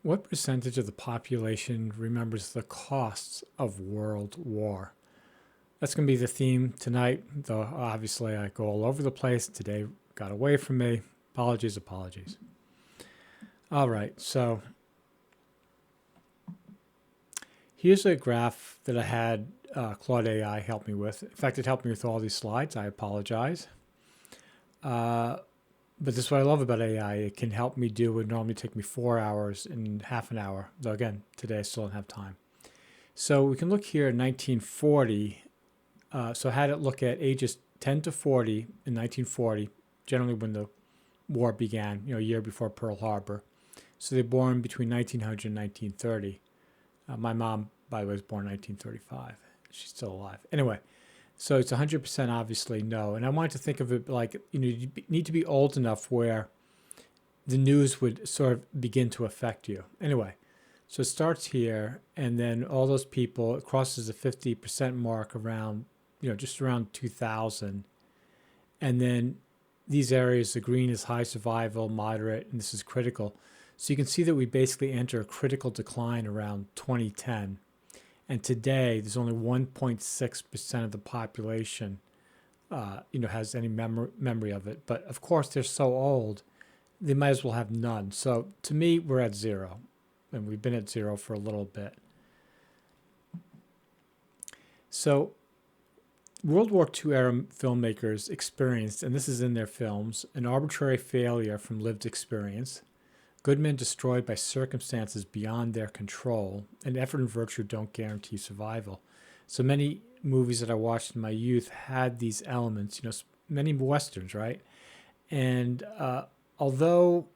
What percentage of the population remembers the costs of World War? That's going to be the theme tonight, though obviously I go all over the place. Today got away from me. Apologies, apologies. All right, so here's a graph that I had Claude AI help me with. In fact, it helped me with all these slides. I apologize. But this is what I love about AI. It can help me do what would normally take me 4 hours in half an hour. Though again, today I still don't have time. So we can look here at 1940. So I had it look at ages 10 to 40 in 1940, generally when the war began, a year before Pearl Harbor. So they're born between 1900 and 1930. My mom, by the way, was born in 1935. She's still alive. Anyway, so it's 100% obviously no. And I wanted to think of it like, you need to be old enough where the news would sort of begin to affect you. Anyway, so it starts here, and then all those people, it crosses the 50% mark around, just around 2000. And then these areas, the green is high survival, moderate, and this is critical. So you can see that we basically enter a critical decline around 2010. And today, there's only 1.6% of the population, has any memory of it. But of course, they're so old, they might as well have none. So to me, we're at zero, and we've been at zero for a little bit. So World War II era filmmakers experienced, and this is in their films, an arbitrary failure from lived experience, good men destroyed by circumstances beyond their control, and effort and virtue don't guarantee survival. So many movies that I watched in my youth had these elements, many Westerns, right? And although,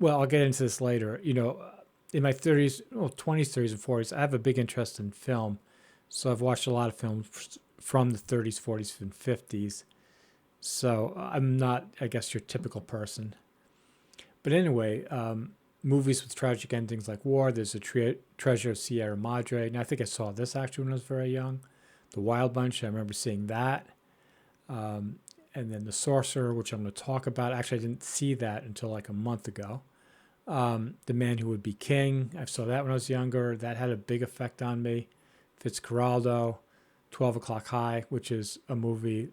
well, I'll get into this later, in my 30s, 20s, 30s, and 40s, I have a big interest in film. So I've watched a lot of films from the 30s, 40s, and 50s. So I'm not, I guess, your typical person. But anyway, movies with tragic endings like War, there's a Treasure of Sierra Madre, and I think I saw this actually when I was very young. The Wild Bunch, I remember seeing that. And then The Sorcerer, which I'm going to talk about. Actually, I didn't see that until like a month ago. The Man Who Would Be King, I saw that when I was younger. That had a big effect on me. Fitzcarraldo, 12 O'Clock High, which is a movie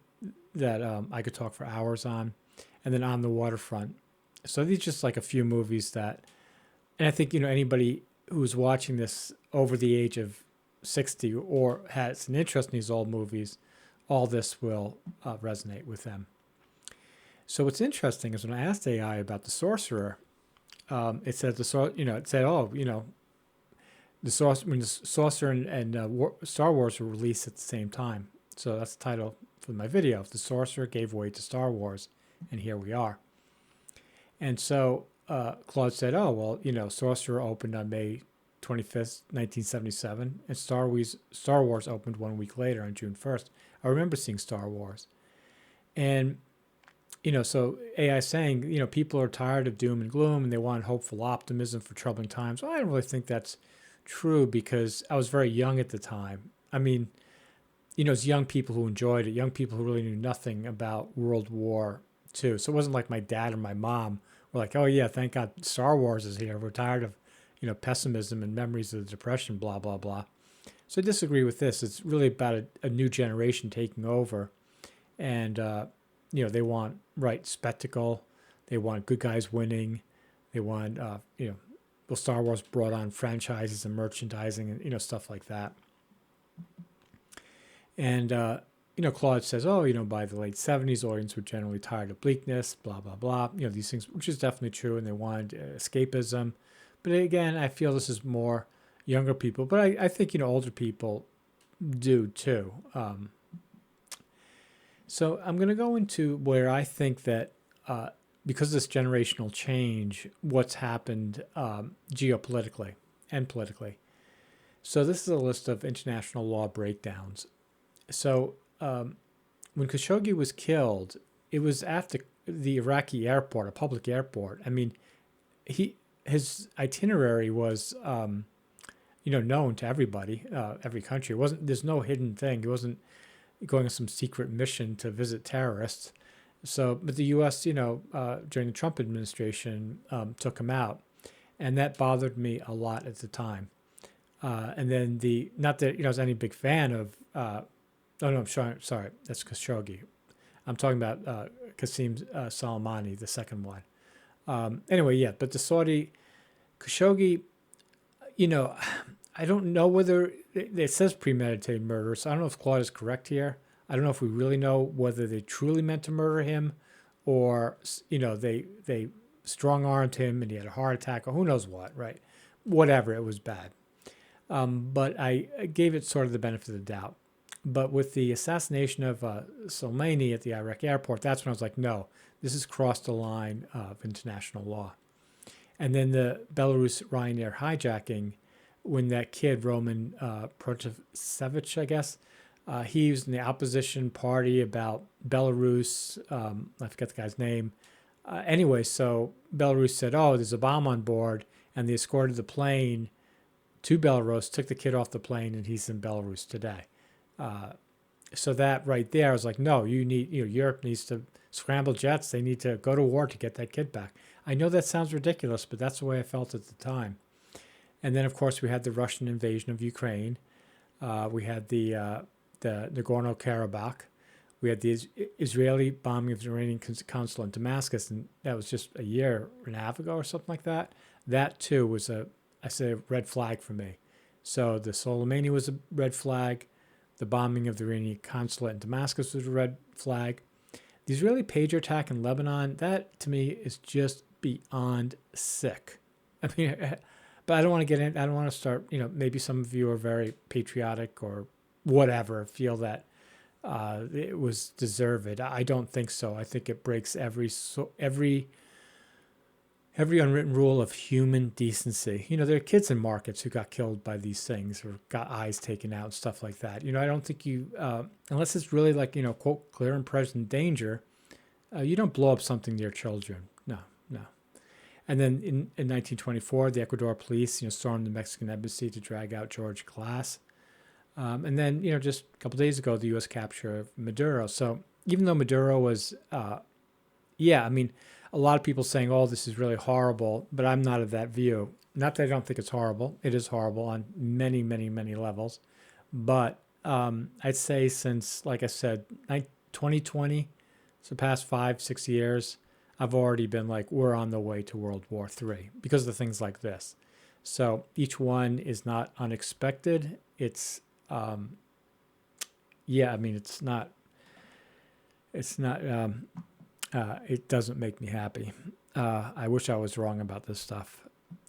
that I could talk for hours on. And then On the Waterfront. So these are just like a few movies that, and I think, anybody who's watching this over the age of 60 or has an interest in these old movies, all this will resonate with them. So what's interesting is when I asked AI about The Sorcerer, it said the Sorcerer and Star Wars were released at the same time. So that's the title for my video. The Sorcerer gave way to Star Wars, and here we are. And so Claude said, Sorcerer opened on May 25th, 1977, and Star Wars opened 1 week later on June 1st. I remember seeing Star Wars. And, so AI saying, people are tired of doom and gloom and they want hopeful optimism for troubling times. Well, I don't really think that's true because I was very young at the time. I mean, it's young people who enjoyed it, young people who really knew nothing about World War II. So it wasn't like my dad or my mom were like, oh yeah, thank God Star Wars is here. We're tired of, pessimism and memories of the Depression, blah, blah, blah. So I disagree with this. It's really about a new generation taking over. And, they want, spectacle. They want good guys winning. They want, Star Wars brought on franchises and merchandising and, stuff like that. And, Claude says, by the late 70s, audience were generally tired of bleakness, blah, blah, blah. These things, which is definitely true, and they wanted escapism. But again, I feel this is more younger people, but I think, older people do too. So I'm going to go into where I think that because of this generational change, what's happened geopolitically and politically. So this is a list of international law breakdowns. So when Khashoggi was killed, it was at the Iraqi airport, a public airport. I mean, his itinerary was, known to everybody, every country. There's no hidden thing. He wasn't going on some secret mission to visit terrorists. So, but the U.S., during the Trump administration, took him out. and that bothered me a lot at the time. And then not that I was any big fan of. Oh no, I'm sorry, that's Khashoggi. I'm talking about Qasem Soleimani, the second one. Anyway, yeah, but the Saudi Khashoggi, you know, I don't know whether it says premeditated murder, so I don't know if Claude is correct here. I don't know if we really know whether they truly meant to murder him, or they strong armed him and he had a heart attack, or who knows what, right? Whatever, it was bad. But I gave it sort of the benefit of the doubt. But with the assassination of Soleimani at the Iraq airport, that's when I was like, no, this has crossed the line of international law. And then the Belarus Ryanair hijacking, when that kid, Roman Protasevich, I guess, he was in the opposition party about Belarus. I forget the guy's name. Anyway, so Belarus said, oh, there's a bomb on board, and they escorted the plane to Belarus, took the kid off the plane, and he's in Belarus today. So that right there, I was like, no, Europe needs to scramble jets. They need to go to war to get that kid back. I know that sounds ridiculous, but that's the way I felt at the time. And then, of course, we had the Russian invasion of Ukraine. We had the Nagorno-Karabakh. We had the Israeli bombing of the Iranian consulate in Damascus, and that was just a year and a half ago or something like that. That, too, was a red flag for me. So the Soleimani was a red flag. The bombing of the Iranian consulate in Damascus was a red flag. The Israeli pager attack in Lebanon, that to me is just beyond sick. I mean, but I don't want to get in. I don't want to start. Maybe some of you are very patriotic or whatever, feel that it was deserved. I don't think so. I think it breaks every unwritten rule of human decency. There are kids in markets who got killed by these things or got eyes taken out and stuff like that. I don't think unless it's really like, quote, clear and present danger, you don't blow up something near children. No. And then in 1924, the Ecuador police, stormed the Mexican embassy to drag out George Glass. And then, just a couple days ago, the U.S. capture of Maduro. So even though Maduro was, a lot of people saying, oh, this is really horrible, but I'm not of that view. Not that I don't think it's horrible. It is horrible on many, many, many levels. But I'd say since, like I said, 2020, so the past 5-6 years, I've already been like, we're on the way to World War III because of things like this. So each one is not unexpected. It's, it's not, it doesn't make me happy. I wish I was wrong about this stuff.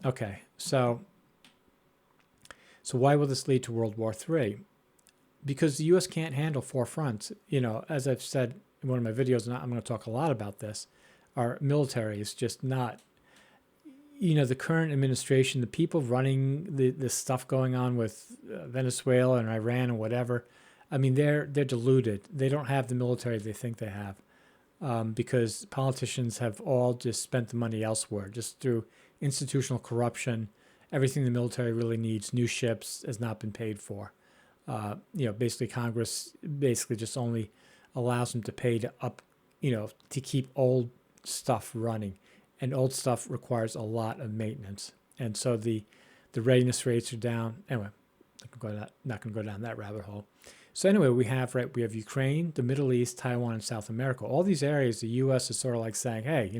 Okay, so why will this lead to World War III? Because the U.S. can't handle four fronts. As I've said in one of my videos, and I'm going to talk a lot about this, our military is just not, the current administration, the people running the stuff going on with Venezuela and Iran and whatever, I mean, they're deluded. They don't have the military they think they have. Because politicians have all just spent the money elsewhere, just through institutional corruption. Everything the military really needs, new ships, has not been paid for. Basically Congress basically just only allows them to pay to keep old stuff running. And old stuff requires a lot of maintenance. And so the readiness rates are down. Anyway, not going to go down that rabbit hole. So anyway, we have Ukraine, the Middle East, Taiwan, and South America. All these areas, the U.S. is sort of like saying, hey,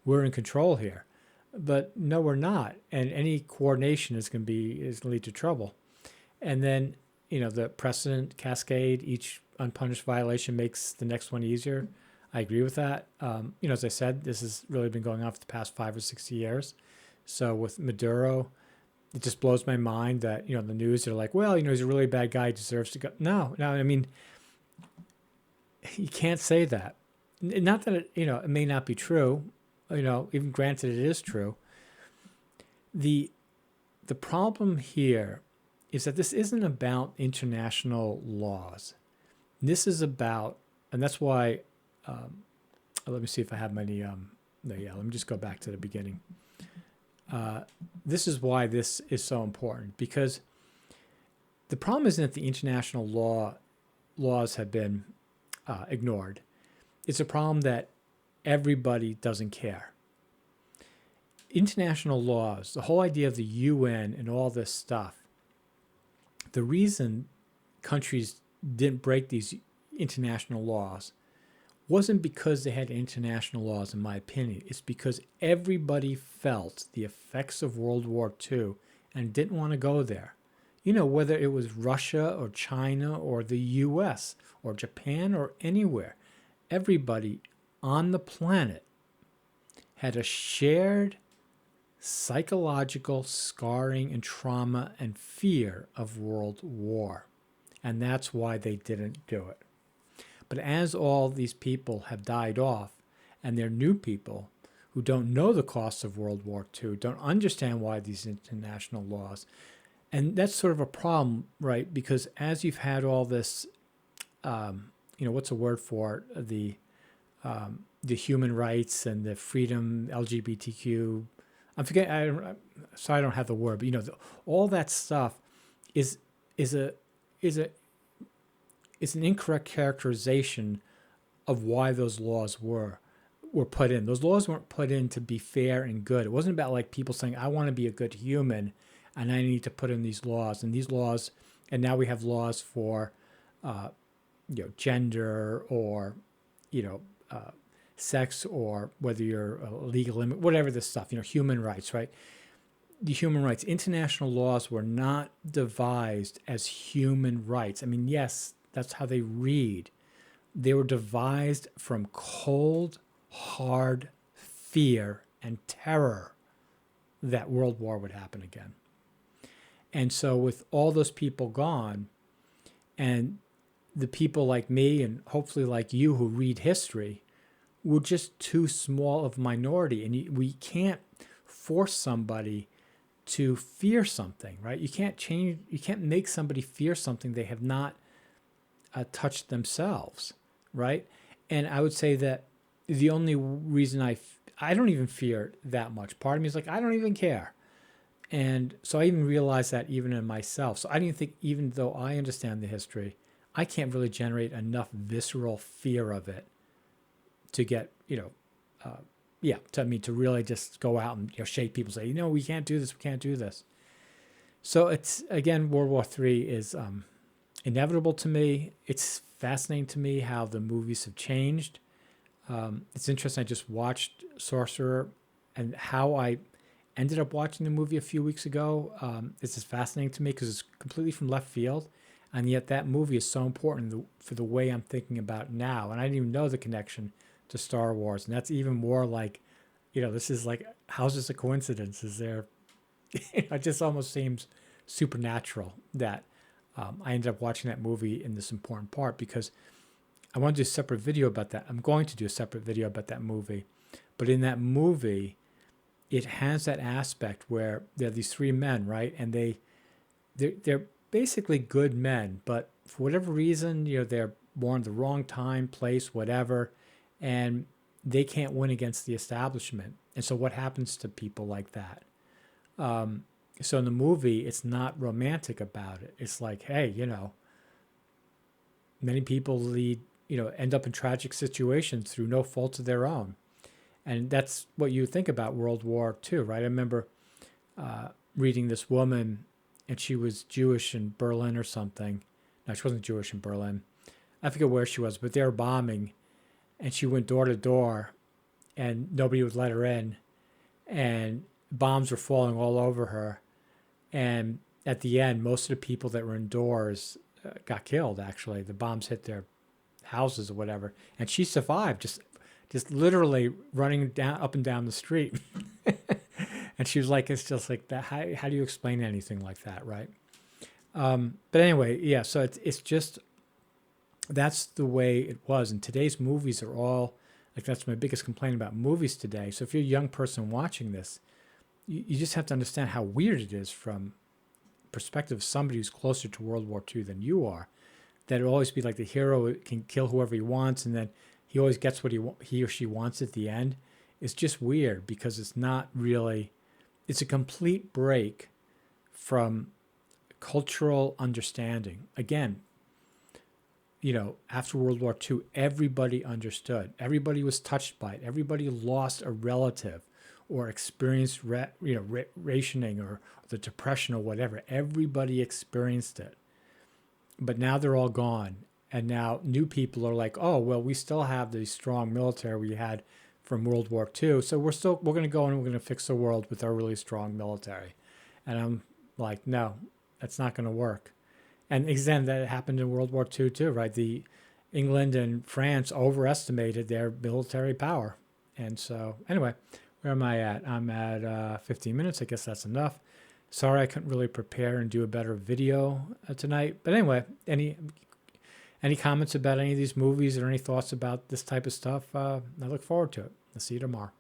we're in control here. But no, we're not. And any coordination is going to lead to trouble. And then, the precedent cascade, each unpunished violation makes the next one easier. I agree with that. As I said, this has really been going on for the past 5 or 6 years. So with Maduro, it just blows my mind that, the news are like, well, he's a really bad guy, he deserves to go. No, I mean, you can't say that. Not that it may not be true, even granted it is true. The problem here is that this isn't about international laws. This is about, and that's why, let me see if I have let me just go back to the beginning. This is why this is so important, because the problem isn't that the international laws have been ignored. It's a problem that everybody doesn't care. international laws, the whole idea of the UN and all this stuff, the reason countries didn't break these international laws wasn't because they had international laws, in my opinion. It's because everybody felt the effects of World War II and didn't want to go there. You know, whether it was Russia or China or the US or Japan or anywhere, everybody on the planet had a shared psychological scarring and trauma and fear of world war. And that's why they didn't do it. But as all these people have died off, and they're new people who don't know the costs of World War II, don't understand why these international laws, and that's sort of a problem, right? Because as you've had all this, what's a word for it? The human rights and the freedom, LGBTQ. I'm forgetting. Sorry, I don't have the word, but all that stuff is an incorrect characterization of why those laws were put in. Those laws weren't put in to be fair and good. It wasn't about like people saying, I want to be a good human and I need to put in these laws. And these laws, and now we have laws for, gender or, sex, or whether you're a legal immigrant, whatever this stuff, human rights, right? The human rights, international laws were not devised as human rights. I mean, yes, that's how they read. They were devised from cold, hard fear and terror that World War would happen again. And so with all those people gone, and the people like me and hopefully like you who read history, we're just too small of a minority. And we can't force somebody to fear something, right? You can't make somebody fear something they have not touched themselves, right? And I would say that the only reason I don't even fear that much. Part of me is like, I don't even care. And so I even realized that even in myself. So I didn't think, even though I understand the history, I can't really generate enough visceral fear of it to get, to really just go out and shake people, say, we can't do this, we can't do this. So it's, again, World War III is inevitable to me. It's fascinating to me how the movies have changed. It's interesting. I just watched Sorcerer, and how I ended up watching the movie a few weeks ago. It's just fascinating to me because it's completely from left field, and yet that movie is so important for the way I'm thinking about now. And I didn't even know the connection to Star Wars, and that's even more like, this is like, how's this a coincidence? Is there? It just almost seems supernatural that I ended up watching that movie in this important part, because I want to do a separate video about that. I'm going to do a separate video about that movie. But in that movie, it has that aspect where there are these three men, right? And they're basically good men, but for whatever reason, they're born at the wrong time, place, whatever, and they can't win against the establishment. And so what happens to people like that? So in the movie, it's not romantic about it. It's like, hey, many people end up in tragic situations through no fault of their own. And that's what you think about World War II, right? I remember reading this woman, and she was Jewish in Berlin or something. No, she wasn't Jewish in Berlin. I forget where she was, but they were bombing, and she went door to door, and nobody would let her in, and bombs were falling all over her. And at the end, most of the people that were indoors got killed, actually. The bombs hit their houses or whatever. And she survived, just literally running up and down the street. And she was like, it's just like that. How do you explain anything like that, right? But anyway, yeah, so it's just, that's the way it was. And today's movies are all, like, that's my biggest complaint about movies today. So if you're a young person watching this, you just have to understand how weird it is from perspective of somebody who's closer to World War II than you are, that it'll always be like the hero can kill whoever he wants, and then he always gets what he or she wants at the end. It's just weird, because it's not really, it's a complete break from cultural understanding. Again, after World War II, everybody understood. Everybody was touched by it. Everybody lost a relative or experienced rationing or the depression or whatever. Everybody experienced it, but now they're all gone. And now new people are like, oh, well, we still have the strong military we had from World War II. So we're going to go and we're going to fix the world with our really strong military. And I'm like, no, that's not going to work. And again, that happened in World War II too, right? The England and France overestimated their military power. And so anyway, where am I at? I'm at 15 minutes. I guess that's enough. Sorry I couldn't really prepare and do a better video tonight. But anyway, any comments about any of these movies or any thoughts about this type of stuff? I look forward to it. I'll see you tomorrow.